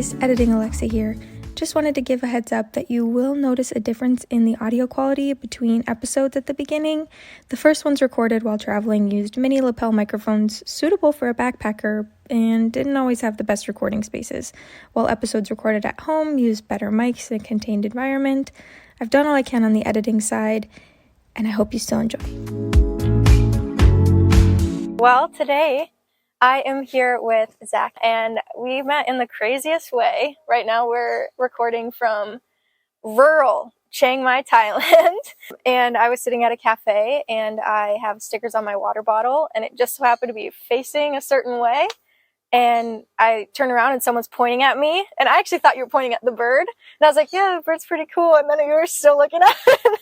guys, Editing Alexa here. Just wanted to give a heads up that you will notice a difference in the audio quality between episodes at the beginning. The first ones recorded while traveling used mini lapel microphones suitable for a backpacker and didn't always have the best recording spaces, while episodes recorded at home used better mics in a contained environment. I've done all I can on the editing side, and I hope you still enjoy. Well, today I am here with Zach, and we met in the craziest way. Right now we're recording from rural Chiang Mai, Thailand, and I was sitting at a cafe, and I have stickers on my water bottle, and it just so happened to be facing a certain way, and I turn around and someone's pointing at me, and I actually thought you were pointing at the bird, and I was like, yeah, the bird's pretty cool, and then you were still looking at it.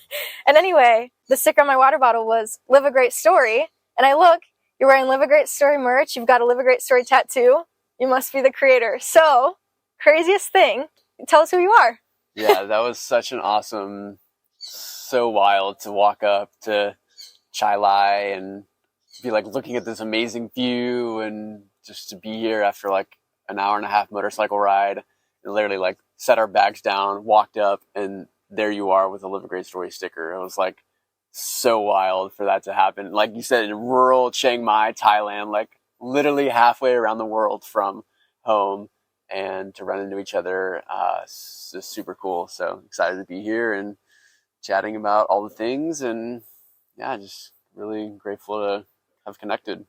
And anyway, the sticker on my water bottle was "Live a Great Story," and I look, you're wearing Live a Great Story merch, you've got a Live a Great Story tattoo, you must be the creator. So, craziest thing, tell us who you are. Yeah, that was such an awesome, so wild to walk up to Chai Lai and be like looking at this amazing view and just to be here after like an hour and a half motorcycle ride and literally like set our bags down, walked up, and there you are with a Live a Great Story sticker. It was like so wild for that to happen. Like you said, in rural Chiang Mai, Thailand, like literally halfway around the world from home, and to run into each other, it's just super cool. So excited to be here and chatting about all the things, and yeah, just really grateful to have connected.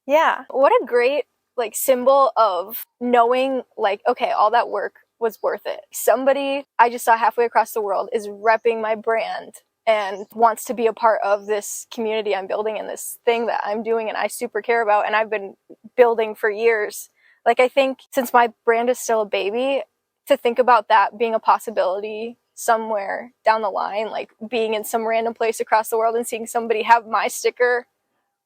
Yeah, what a great like symbol of knowing like, okay, all that work was worth it. Somebody I just saw halfway across the world is repping my brand and wants to be a part of this community I'm building and this thing that I'm doing and I super care about and I've been building for years. Like, I think since my brand is still a baby, to think about that being a possibility somewhere down the line, like being in some random place across the world and seeing somebody have my sticker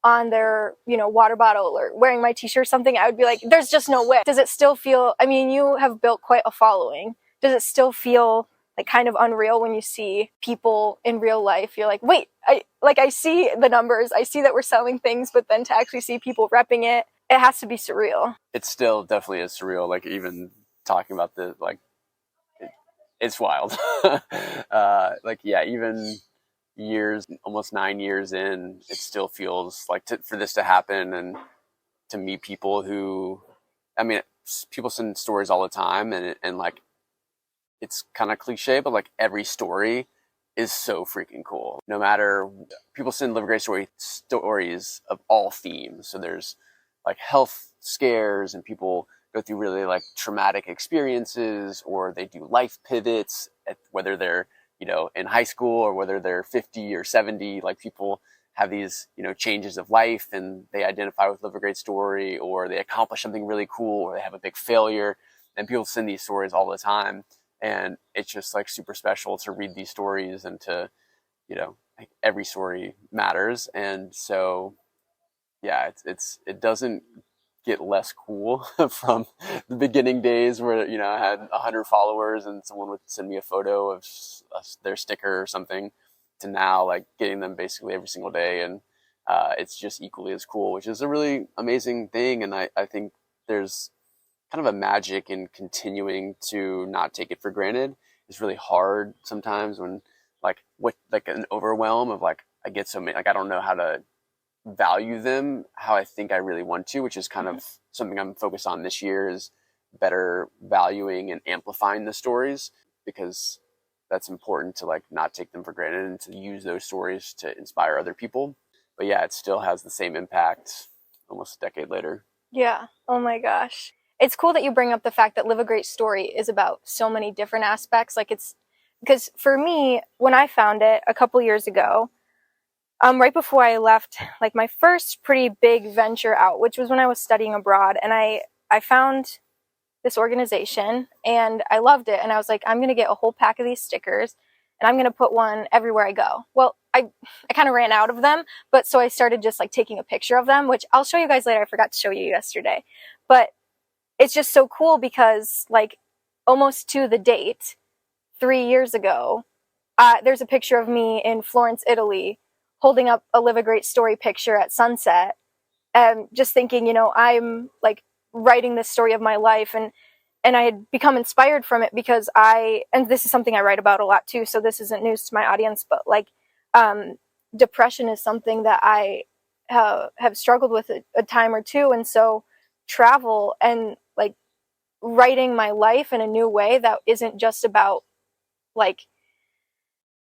on their, water bottle or wearing my t-shirt or something, I would be like, there's just no way. Does it still feel, I mean, you have built quite a following. Does it still feel like kind of unreal when you see people in real life? You're like, wait, I see the numbers, I see that we're selling things, but then to actually see people repping it, it has to be surreal. It still definitely is surreal. Like even talking about the, like, it's wild. Like, yeah, even years, almost 9 years in, it still feels like for this to happen and to meet people who, I mean, people send stories all the time and like, it's kind of cliche, but like every story is so freaking cool. No matter, people send Live a Great Story stories of all themes. So there's like health scares and people go through really like traumatic experiences, or they do life pivots, whether they're, in high school or whether they're 50 or 70, like people have these, changes of life and they identify with Live a Great Story, or they accomplish something really cool, or they have a big failure, and people send these stories all the time. And it's just like super special to read these stories and to, like every story matters. And so, yeah, it doesn't get less cool from the beginning days where, I had 100 followers and someone would send me a photo of their sticker or something, to now like getting them basically every single day. And it's just equally as cool, which is a really amazing thing. And I think there's kind of a magic in continuing to not take it for granted. It's really hard sometimes when like an overwhelm of like, I get so many, like, I don't know how to value them how I think I really want to, which is kind of something I'm focused on this year, is better valuing and amplifying the stories, because that's important to like not take them for granted and to use those stories to inspire other people. But yeah, it still has the same impact almost a decade later. Yeah. Oh my gosh. It's cool that you bring up the fact that Live a Great Story is about so many different aspects. Like, it's because for me, when I found it a couple years ago, right before I left, like my first pretty big venture out, which was when I was studying abroad, and I found this organization and I loved it. And I was like, I'm going to get a whole pack of these stickers and I'm going to put one everywhere I go. Well, I kind of ran out of them, but so I started just like taking a picture of them, which I'll show you guys later. I forgot to show you yesterday, but it's just so cool because like almost to the date, 3 years ago, there's a picture of me in Florence, Italy, holding up a Live a Great Story picture at sunset, and just thinking, I'm like writing this story of my life. And and I had become inspired from it because and this is something I write about a lot too, so this isn't news to my audience, but like, depression is something that I have struggled with a time or two. And so travel and like writing my life in a new way that isn't just about like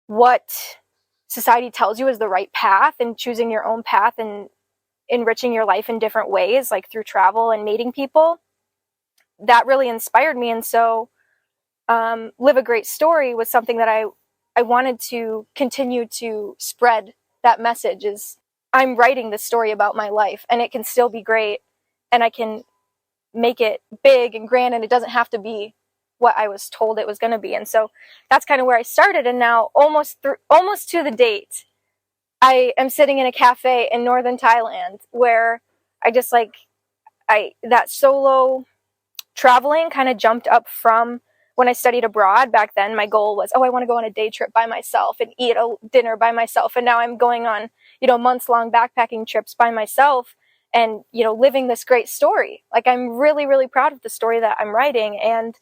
what society tells you is the right path and choosing your own path and enriching your life in different ways, like through travel and meeting people, that really inspired me. And so Live a Great Story was something that I wanted to continue to spread. That message is, I'm writing the story about my life, and it can still be great, and I can make it big and grand, and it doesn't have to be what I was told it was going to be. And so that's kind of where I started. And now almost to the date, I am sitting in a cafe in northern Thailand where I just that solo traveling kind of jumped up from when I studied abroad. Back then, my goal was, I want to go on a day trip by myself and eat a dinner by myself. And now I'm going on, months-long backpacking trips by myself and, living this great story. Like, I'm really, really proud of the story that I'm writing. And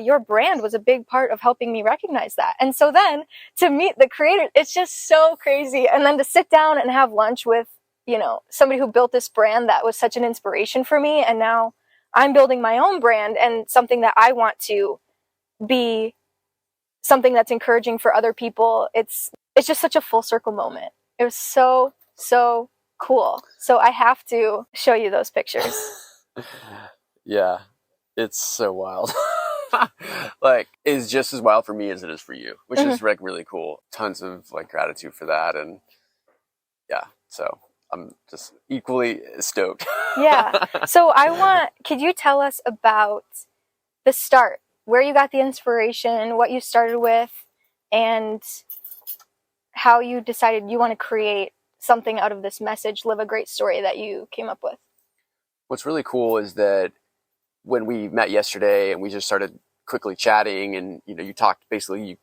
your brand was a big part of helping me recognize that. And so then to meet the creator, it's just so crazy. And then to sit down and have lunch with, somebody who built this brand that was such an inspiration for me. And now I'm building my own brand and something that I want to be something that's encouraging for other people. It's just such a full circle moment. It was so, so cool. So I have to show you those pictures. Yeah, it's so wild. Like, it's just as wild for me as it is for you, which is like really cool. Tons of like gratitude for that. And yeah, so I'm just equally stoked. Yeah. So could you tell us about the start, where you got the inspiration, what you started with, and how you decided you want to create something out of this message, Live a Great Story, that you came up with? What's really cool is that when we met yesterday and we just started quickly chatting, and you talked, basically you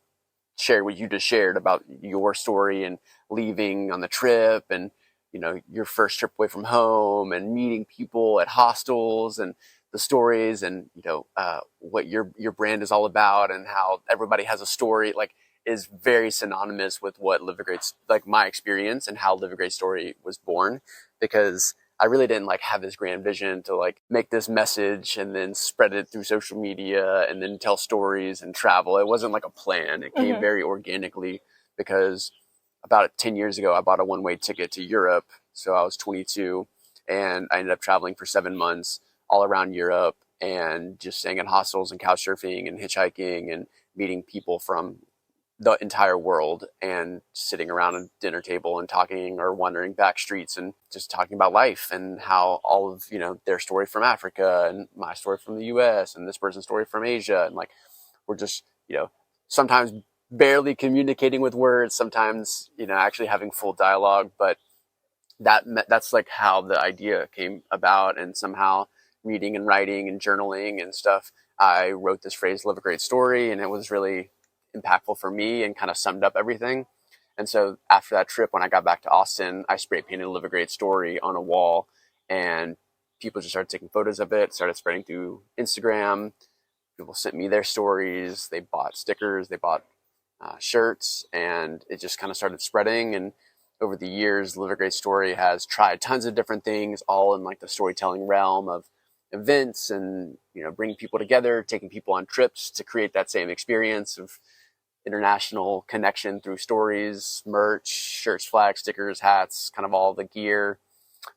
shared what you just shared about your story and leaving on the trip, and your first trip away from home, and meeting people at hostels, and the stories, and what your brand is all about, and how everybody has a story, like, is very synonymous with what Live a Great, like my experience and how Live a Great Story was born. Because I really didn't like have this grand vision to like make this message and then spread it through social media and then tell stories and travel. It wasn't like a plan. It came very organically, because about 10 years ago, I bought a one-way ticket to Europe. So I was 22 and I ended up traveling for 7 months all around Europe and just staying in hostels and couch surfing and hitchhiking and meeting people from the entire world and sitting around a dinner table and talking or wandering back streets and just talking about life and how all of, their story from Africa and my story from the US and this person's story from Asia. And like, we're just, sometimes barely communicating with words, sometimes, actually having full dialogue. But that's like how the idea came about. And somehow reading and writing and journaling and stuff, I wrote this phrase, Live a Great Story. And it was really impactful for me and kind of summed up everything. And so after that trip, when I got back to Austin, I spray painted Live a Great Story on a wall, and people just started taking photos of it, started spreading through Instagram. People sent me their stories. They bought stickers, they bought shirts, and it just kind of started spreading. And over the years, Live a Great Story has tried tons of different things, all in like the storytelling realm of events and, bringing people together, taking people on trips to create that same experience of international connection through stories, merch, shirts, flags, stickers, hats, kind of all the gear,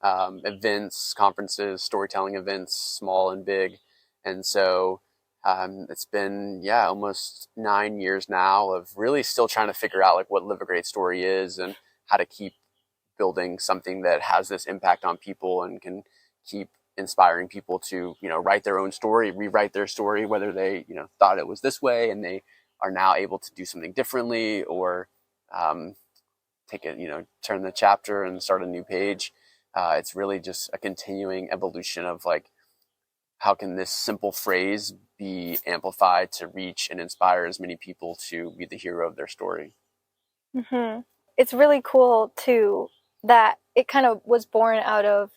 events, conferences, storytelling events, small and big. And so it's been, almost 9 years now of really still trying to figure out like what Live a Great Story is and how to keep building something that has this impact on people and can keep inspiring people to, write their own story, rewrite their story, whether they, thought it was this way and they are now able to do something differently, or take it, turn the chapter and start a new page. It's really just a continuing evolution of like, how can this simple phrase be amplified to reach and inspire as many people to be the hero of their story? It's really cool too that it kind of was born out of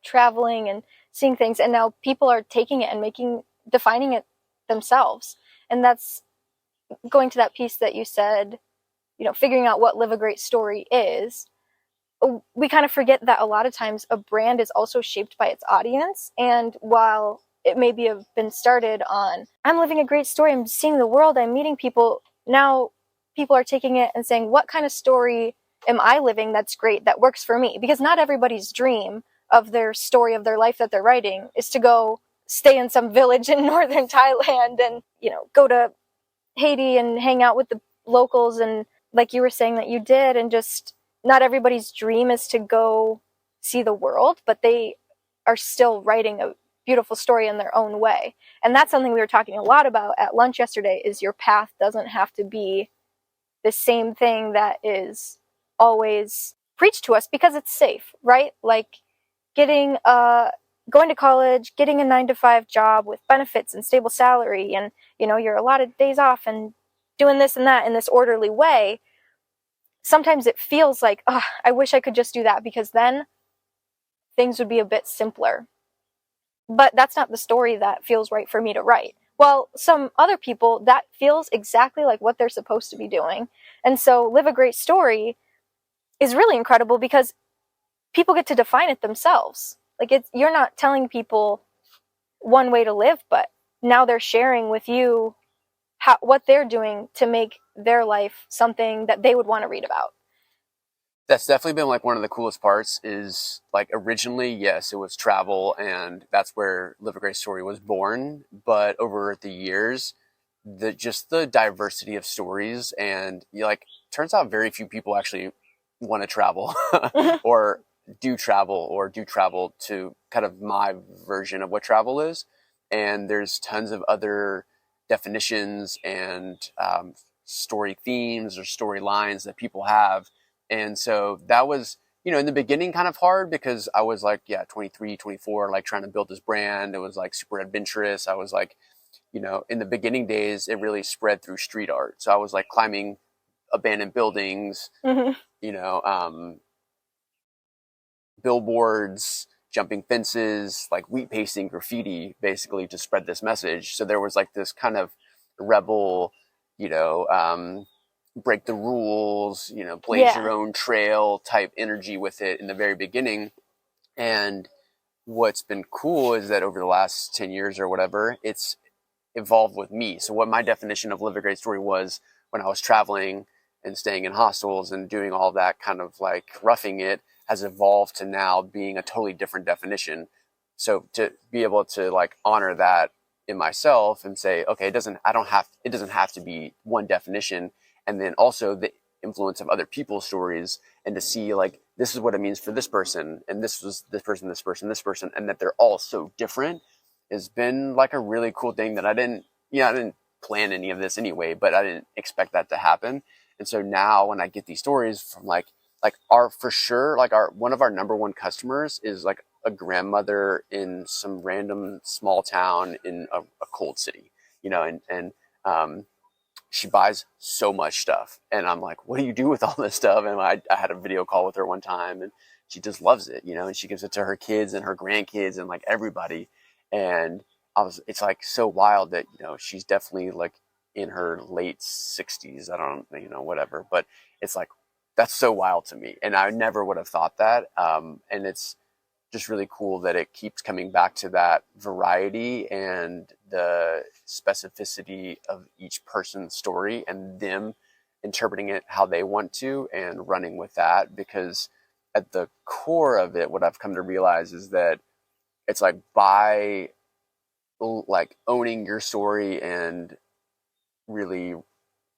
traveling and seeing things, and now people are taking it and defining it themselves. And that's going to that piece that you said, figuring out what Live a Great Story is. We kind of forget that a lot of times a brand is also shaped by its audience. And while it maybe have been started on, I'm living a great story, I'm seeing the world, I'm meeting people, now people are taking it and saying, what kind of story am I living that's great, that works for me? Because not everybody's dream of their story of their life that they're writing is to go stay in some village in northern Thailand and, go to Haiti and hang out with the locals, and like you were saying that you did, and just not everybody's dream is to go see the world, but they are still writing a beautiful story in their own way. And that's something we were talking a lot about at lunch yesterday, is your path doesn't have to be the same thing that is always preached to us because it's safe, right? Like going to college, getting a 9-to-5 job with benefits and stable salary, and you're allotted days off and doing this and that in this orderly way. Sometimes it feels like, oh, I wish I could just do that, because then things would be a bit simpler. But that's not the story that feels right for me to write. Well, some other people, that feels exactly like what they're supposed to be doing. And so Live a Great Story is really incredible because people get to define it themselves. Like, you're not telling people one way to live, but now they're sharing with you what they're doing to make their life something that they would want to read about. That's definitely been like one of the coolest parts. Is like, originally, yes, it was travel, and that's where Live a Great Story was born. But over the years, the diversity of stories, and turns out very few people actually want to travel or do travel to kind of my version of what travel is. And there's tons of other definitions and story themes or storylines that people have. And so that was, in the beginning kind of hard, because I was 23, 24, trying to build this brand. It was super adventurous. I was in the beginning days, it really spread through street art. So I was climbing abandoned buildings, Mm-hmm. Billboards, jumping fences, wheat pasting graffiti, basically to spread this message. So there was this kind of rebel, break the rules, blaze your own trail type energy with it in the very beginning. And what's been cool is that over the last 10 years or whatever, it's evolved with me. So what my definition of Live a Great Story was when I was traveling and staying in hostels and doing all that kind of roughing it, has evolved to now being a totally different definition. So to be able to honor that in myself and say, okay, it doesn't have to be one definition. And then also the influence of other people's stories, and to see this is what it means for this person, and this was this person, this person, this person, and that they're all so different, has been a really cool thing that I didn't plan any of this anyway, but I didn't expect that to happen. And so now when I get these stories from one of our number one customers is a grandmother in some random small town in a cold city, and she buys so much stuff. And I'm like, what do you do with all this stuff? And I had a video call with her one time, and she just loves it, and she gives it to her kids and her grandkids and everybody. And it's so wild that, she's definitely in her late 60s. I don't, whatever, but it's that's so wild to me. And I never would have thought that. And it's just really cool that it keeps coming back to that variety and the specificity of each person's story, and them interpreting it how they want to and running with that. Because at the core of it, what I've come to realize is that it's by owning your story and really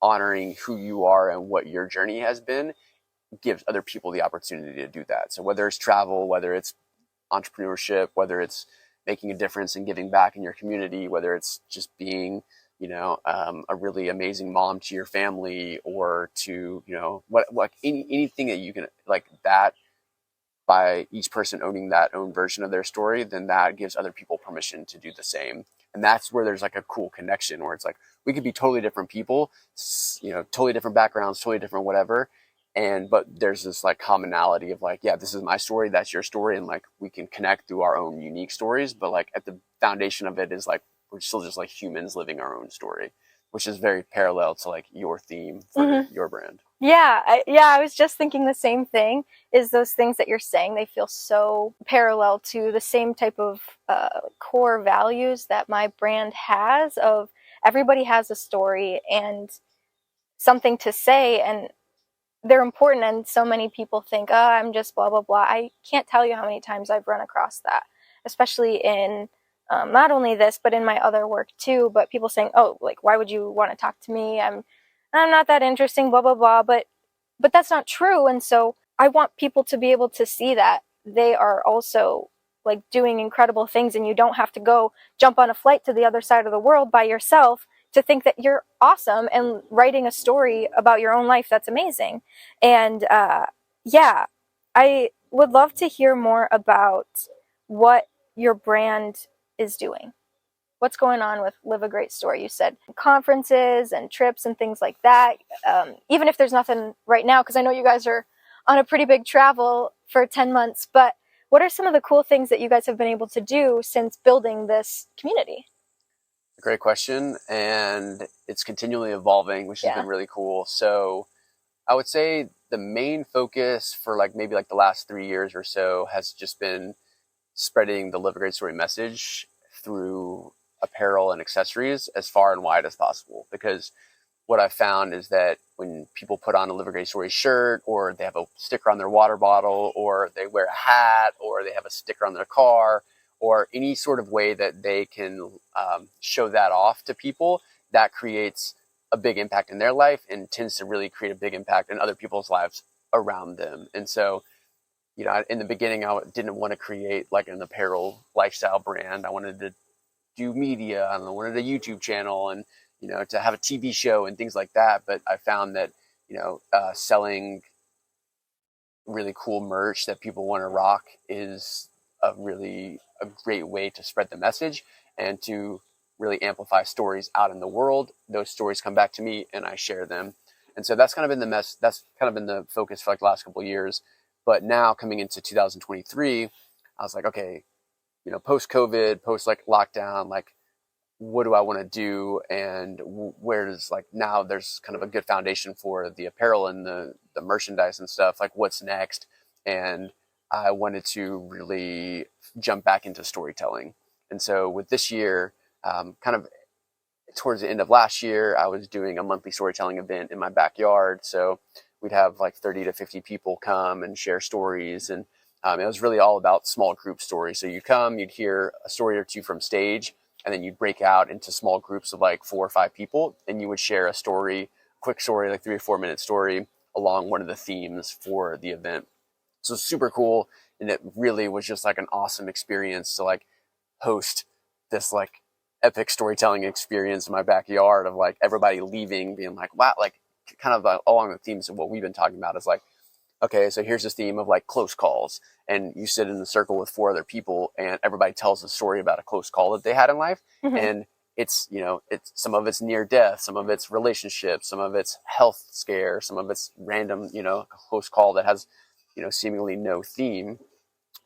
honoring who you are and what your journey has been, gives other people the opportunity to do that. So whether it's travel, whether it's entrepreneurship, whether it's making a difference and giving back in your community, whether it's just being, a really amazing mom to your family, or to, anything that you can that, by each person owning that own version of their story, then that gives other people permission to do the same. And that's where there's a cool connection, where it's we could be totally different people, totally different backgrounds, totally different whatever. But there's this commonality of yeah, this is my story, that's your story. And we can connect through our own unique stories. But at the foundation of it is we're still just like humans living our own story, which is very parallel to like your theme for your brand. Yeah, I was just thinking the same thing, is those things that you're saying, they feel so parallel to the same type of core values that my brand has, of everybody has a story and something to say, and they're important, and so many people think, oh, I'm just blah, blah, blah. I can't tell you how many times I've run across that, especially in not only this, but in my other work too, but people saying, oh, like, why would you want to talk to me? I'm not that interesting, blah, blah, blah. But that's not true. And so I want people to be able to see that they are also like doing incredible things, and you don't have to go jump on a flight to the other side of the world by yourself to think that you're awesome and writing a story about your own life that's amazing. And yeah, I would love to hear more about what your brand is doing. What's going on with Live a Great Story? You said conferences and trips and things like that. Even if there's nothing right now, because I know you guys are on a pretty big travel for 10 months, but what are some of the cool things that you guys have been able to do since building this community? Great question. And it's continually evolving, which has been really cool. So I would say the main focus for like maybe like the last 3 years or so has just been spreading the Live a Great Story message through apparel and accessories as far and wide as possible. Because what I found is that when people put on a Live a Great Story shirt, or they have a sticker on their water bottle, or they wear a hat, or they have a sticker on their car, or any sort of way that they can show that off to people, that creates a big impact in their life and tends to really create a big impact in other people's lives around them. And so, you know, in the beginning, I didn't want to create like an apparel lifestyle brand. I wanted to do media. I wanted a YouTube channel and, you know, to have a TV show and things like that. But I found that, you know, selling really cool merch that people want to rock is a great way to spread the message and to really amplify stories out in the world. Those stories come back to me and I share them. And so that's kind of been the focus for like the last couple of years. But now coming into 2023, I was like, okay, you know, post COVID, post like lockdown, like what do I want to do? And where does like, now there's kind of a good foundation for the apparel and the merchandise and stuff, like what's next. And I wanted to really jump back into storytelling. And so with this year, kind of towards the end of last year, I was doing a monthly storytelling event in my backyard. So we'd have like 30 to 50 people come and share stories. And it was really all about small group stories. So you come, you'd hear a story or two from stage, and then you'd break out into small groups of like 4 or 5 people, and you would share a story, quick story, like 3 or 4 minute story along one of the themes for the event. So it's super cool. And it really was just like an awesome experience to like host this like epic storytelling experience in my backyard of like everybody leaving being like, wow, like kind of along the themes of what we've been talking about is like, okay, so here's this theme of like close calls, and you sit in a circle with 4 other people and everybody tells a story about a close call that they had in life. And it's, you know, it's some of it's near death, some of it's relationships, some of it's health scare, some of it's random, you know, close call that has, you know, seemingly no theme,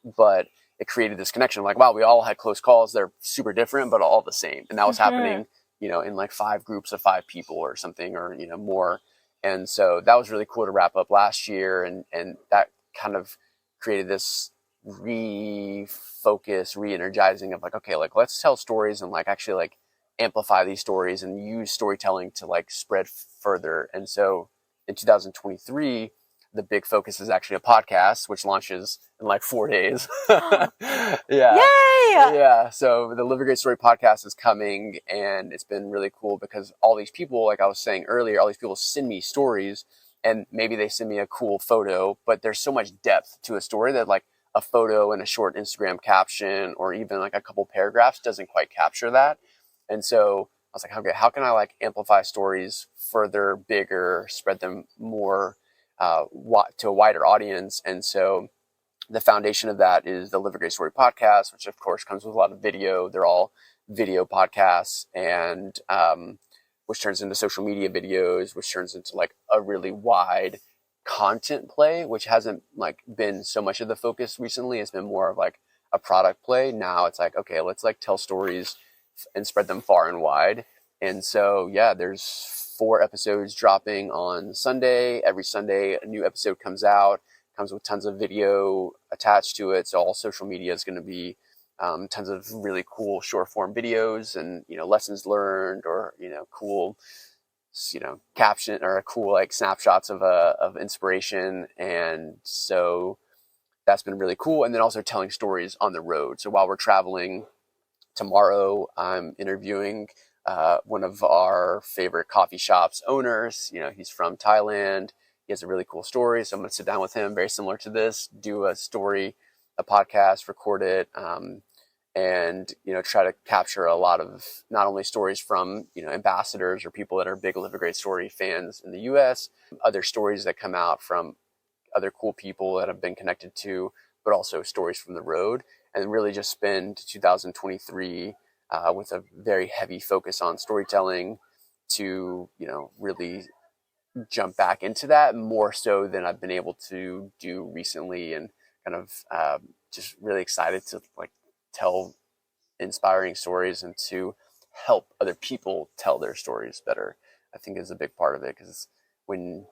but it created this connection. Like, wow, we all had close calls. They're super different, but all the same. And that was happening, you know, in like 5 groups of 5 people or something, or, you know, more. And so that was really cool to wrap up last year. And that kind of created this refocus, re-energizing of like, okay, like let's tell stories and like actually like amplify these stories and use storytelling to like spread further. And so in 2023, the big focus is actually a podcast, which launches in like 4 days. Yeah. Yay! Yeah. So the Live a Great Story podcast is coming, and it's been really cool because all these people, like I was saying earlier, all these people send me stories, and maybe they send me a cool photo, but there's so much depth to a story that like a photo and a short Instagram caption or even like a couple paragraphs doesn't quite capture that. And so I was like, okay, how can I like amplify stories further, bigger, spread them more to a wider audience? And so the foundation of that is the Live a Great Story podcast, which of course comes with a lot of video. They're all video podcasts, and which turns into social media videos, which turns into like a really wide content play, which hasn't like been so much of the focus recently. It's been more of like a product play. Now it's like, okay, let's like tell stories and spread them far and wide. And so, yeah, there's 4 episodes dropping on Sunday. Every Sunday, a new episode comes out, comes with tons of video attached to it. So all social media is going to be tons of really cool short form videos and, lessons learned, or, cool, caption, or cool like snapshots of inspiration. And so that's been really cool. And then also telling stories on the road. So while we're traveling, tomorrow I'm interviewing one of our favorite coffee shops owners. He's from Thailand. He has a really cool story. So I'm going to sit down with him, very similar to this, do a podcast, record it, and try to capture a lot of not only stories from ambassadors or people that are big Live a Great Story fans in the US, other stories that come out from other cool people that I've been connected to, but also stories from the road, and really just spend 2023 with a very heavy focus on storytelling to, really jump back into that more so than I've been able to do recently, and kind of just really excited to tell inspiring stories and to help other people tell their stories better, I think is a big part of it. Because when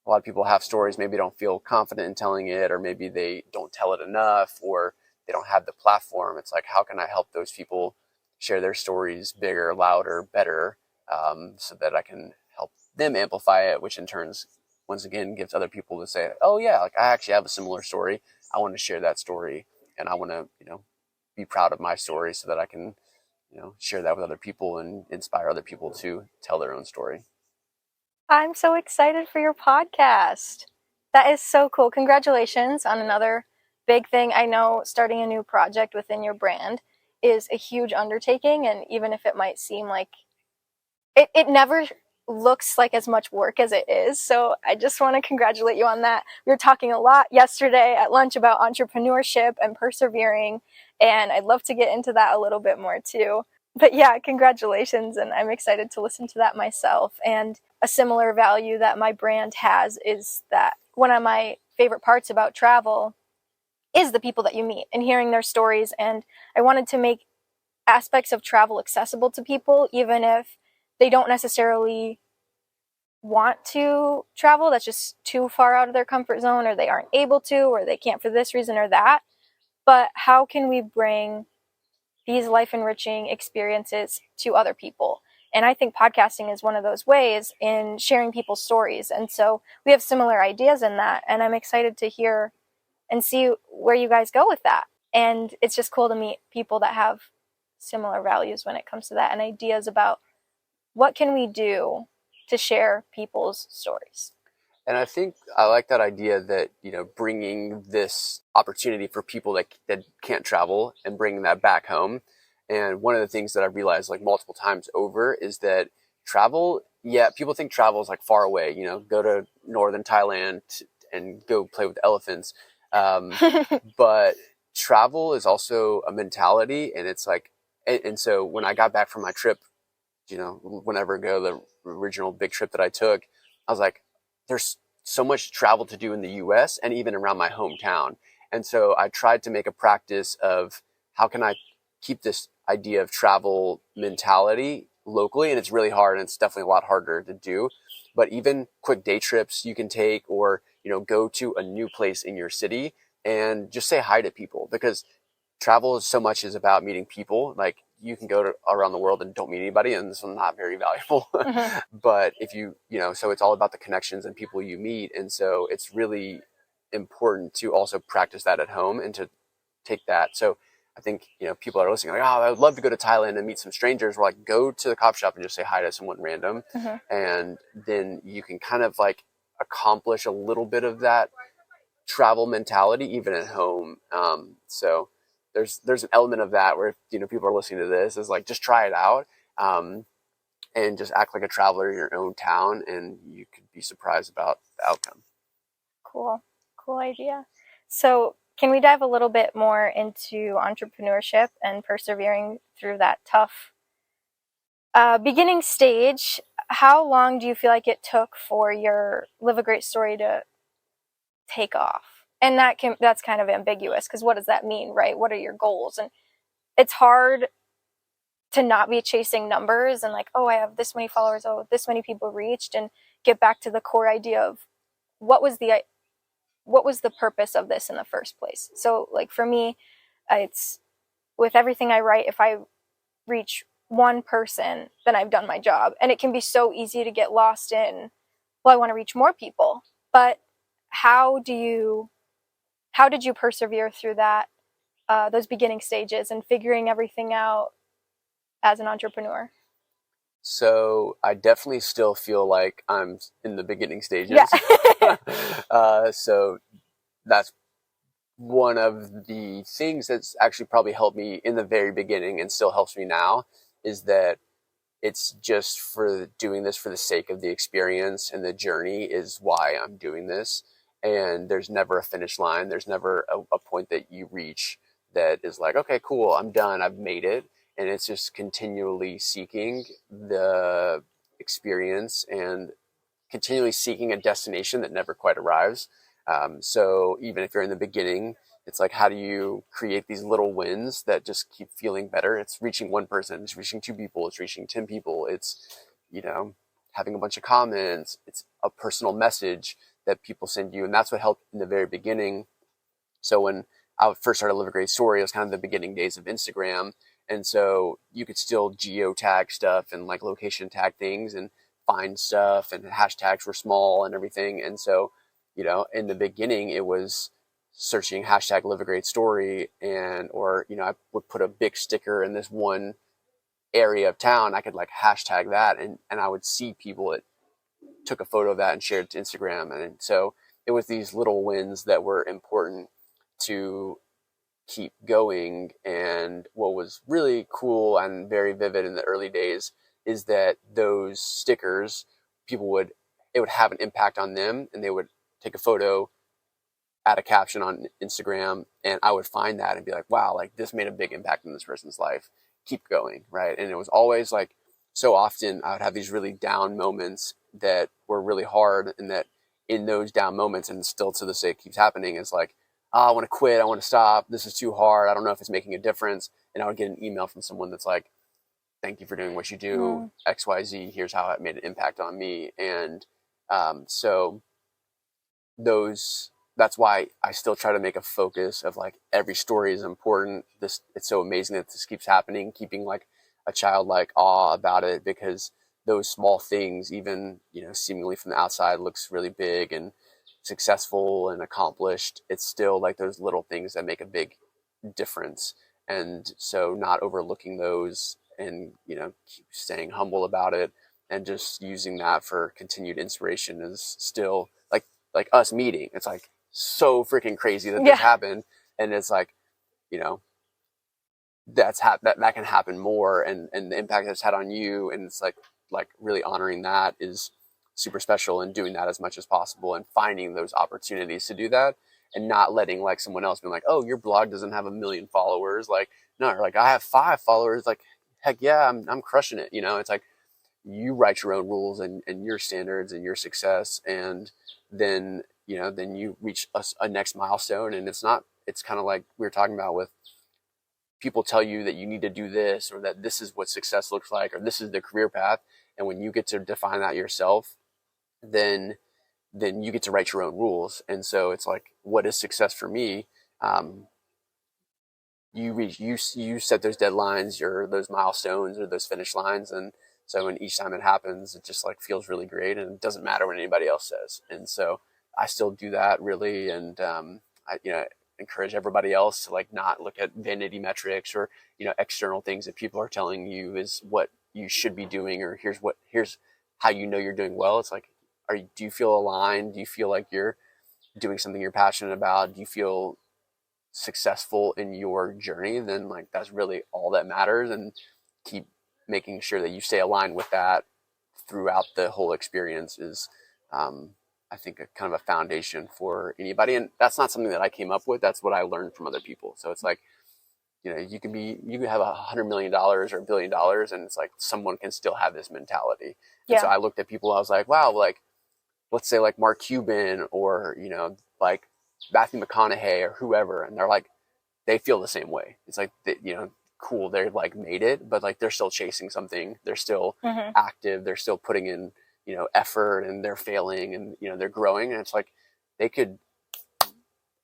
a lot of people have stories, maybe don't feel confident in telling it, or maybe they don't tell it enough, or they don't have the platform. It's like, how can I help those people share their stories bigger, louder, better, so that I can help them amplify it, which in turns, once again, gives other people to say, oh yeah, I actually have a similar story. I want to share that story, and I want to, be proud of my story so that I can, share that with other people and inspire other people to tell their own story. I'm so excited for your podcast. That is so cool. Congratulations on another big thing. I know starting a new project within your brand is a huge undertaking, and even if it might seem like it never looks like as much work as it is. So I just want to congratulate you on that. We were talking a lot yesterday at lunch about entrepreneurship and persevering, and I'd love to get into that a little bit more too. But yeah, congratulations, and I'm excited to listen to that myself. And a similar value that my brand has is that one of my favorite parts about travel is the people that you meet and hearing their stories. And I wanted to make aspects of travel accessible to people, even if they don't necessarily want to travel. That's just too far out of their comfort zone, or they aren't able to, or they can't for this reason or that. But how can we bring these life enriching experiences to other people? And I think podcasting is one of those ways in sharing people's stories. And so we have similar ideas in that. And I'm excited to hear and see where you guys go with that. And it's just cool to meet people that have similar values when it comes to that, and ideas about what can we do to share people's stories. And I think I like that idea that, bringing this opportunity for people that can't travel and bringing that back home. And one of the things that I realized multiple times over is that travel, people think travel is far away, go to northern Thailand and go play with elephants. But travel is also a mentality, and it's and so when I got back from my trip, whenever ago, the original big trip that I took, I was like, there's so much travel to do in the US and even around my hometown. And so I tried to make a practice of how can I keep this idea of travel mentality locally. And it's really hard, and it's definitely a lot harder to do. But even quick day trips you can take, or, go to a new place in your city and just say hi to people, because travel is so much is about meeting people. You can go around the world and don't meet anybody, and it's not very valuable. Mm-hmm. But if so it's all about the connections and people you meet. And so it's really important to also practice that at home and to take that. So I think, people are listening I would love to go to Thailand and meet some strangers. We're go to the coffee shop and just say hi to someone random. Mm-hmm. And then you can kind of accomplish a little bit of that travel mentality even at home. So there's an element of that where, people are listening to this is just try it out, and just act like a traveler in your own town, and you could be surprised about the outcome. Cool idea. So can we dive a little bit more into entrepreneurship and persevering through that tough beginning stage? How long do you feel like it took for your Live a Great Story to take off? And that's kind of ambiguous, because what does that mean, right? What are your goals? And it's hard to not be chasing numbers and like, oh, I have this many followers, oh, this many people reached, and get back to the core idea of what was the purpose of this in the first place. So like for me, it's with everything I write, if I reach one person, then I've done my job. And it can be so easy to get lost in, well, I want to reach more people. But how did you persevere through that, those beginning stages and figuring everything out as an entrepreneur? So I definitely still feel like I'm in the beginning stages. Yeah. So that's one of the things that's actually probably helped me in the very beginning and still helps me now, is that it's just for doing this for the sake of the experience, and the journey is why I'm doing this. And there's never a finish line. There's never a point that you reach that is like, okay, cool, I'm done, I've made it. And it's just continually seeking the experience and continually seeking a destination that never quite arrives. So even if you're in the beginning, it's like, how do you create these little wins that just keep feeling better? It's reaching one person, it's reaching 2 people, it's reaching 10 people. It's, having a bunch of comments. It's a personal message that people send you. And that's what helped in the very beginning. So when I first started Live a Great Story, it was kind of the beginning days of Instagram. And so you could still geotag stuff and like location tag things and find stuff, and hashtags were small and everything. And so, in the beginning, it was searching hashtag Live a Great Story, or I would put a big sticker in this one area of town. I could like hashtag that, and I would see people that took a photo of that and shared it to Instagram. And so it was these little wins that were important to keep going. And what was really cool and very vivid in the early days is that those stickers, it would have an impact on them, and they would take a photo, add a caption on Instagram, and I would find that and be like, wow, like this made a big impact in this person's life. Keep going, right? And it was always like, so often I would have these really down moments that were really hard, and that in those down moments, and still to this day it keeps happening, is like, I want to quit, I want to stop, this is too hard, I don't know if it's making a difference. And I would get an email from someone that's like, thank you for doing what you do, XYZ, here's how it made an impact on me. And so that's why I still try to make a focus of like, every story is important. It's so amazing that this keeps happening, keeping like a childlike awe about it, because those small things, even, seemingly from the outside looks really big and successful and accomplished, it's still like those little things that make a big difference. And so not overlooking those, and, keep staying humble about it, and just using that for continued inspiration is still like us meeting. It's like so freaking crazy that this happened. And it's like, that can happen more, and the impact it's had on you. And it's like really honoring that is super special, and doing that as much as possible, and finding those opportunities to do that, and not letting like someone else be like, oh, your blog doesn't have 1 million followers. Like, no, like I have 5 followers. Like, heck yeah, I'm crushing it. It's like, you write your own rules and your standards and your success. And then, then you reach a next milestone. And it's kind of like we were talking about with people tell you that you need to do this, or that this is what success looks like, or this is the career path. And when you get to define that yourself, then you get to write your own rules. And so it's like, what is success for me? You set those deadlines, or those milestones, or those finish lines. And so when each time it happens, it just like feels really great, and it doesn't matter what anybody else says. And so I still do that really. And, I encourage everybody else to like not look at vanity metrics, or, external things that people are telling you is what you should be doing, or here's how you're doing well. It's like, do you feel aligned? Do you feel like you're doing something you're passionate about? Do you feel successful in your journey? Then like, that's really all that matters. And keep making sure that you stay aligned with that throughout the whole experience is, I think, a kind of a foundation for anybody. And that's not something that I came up with. That's what I learned from other people. So it's like, you could have $100 million or $1 billion, and it's like someone can still have this mentality. Yeah. And so I looked at people, I was like, wow, like, let's say like Mark Cuban, or, like Matthew McConaughey, or whoever. And they're like, they feel the same way. It's like, cool, they're like made it, but like they're still chasing something. They're still active. They're still putting in, effort, and they're failing, and, they're growing. And it's like, they could,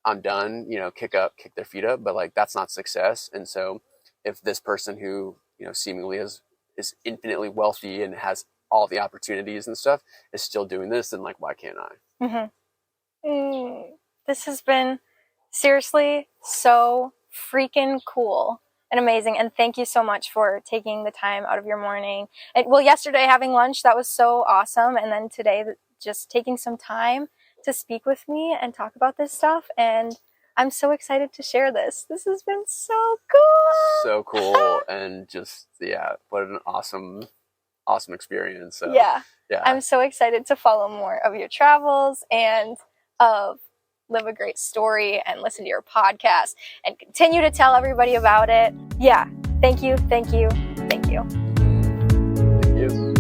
I'm done, kick their feet up, but like, that's not success. And so if this person who, seemingly is infinitely wealthy and has all the opportunities and stuff is still doing this, then like, why can't I? This has been seriously so freaking cool and amazing. And thank you so much for taking the time out of your morning. And well, yesterday having lunch, that was so awesome. And then today, just taking some time to speak with me and talk about this stuff. And I'm so excited to share this. This has been so cool. So cool. And just, what an awesome experience. So, yeah. I'm so excited to follow more of your travels and live a great story and listen to your podcast and continue to tell everybody about it. Yeah. Thank you. Thank you. Thank you. Thank you.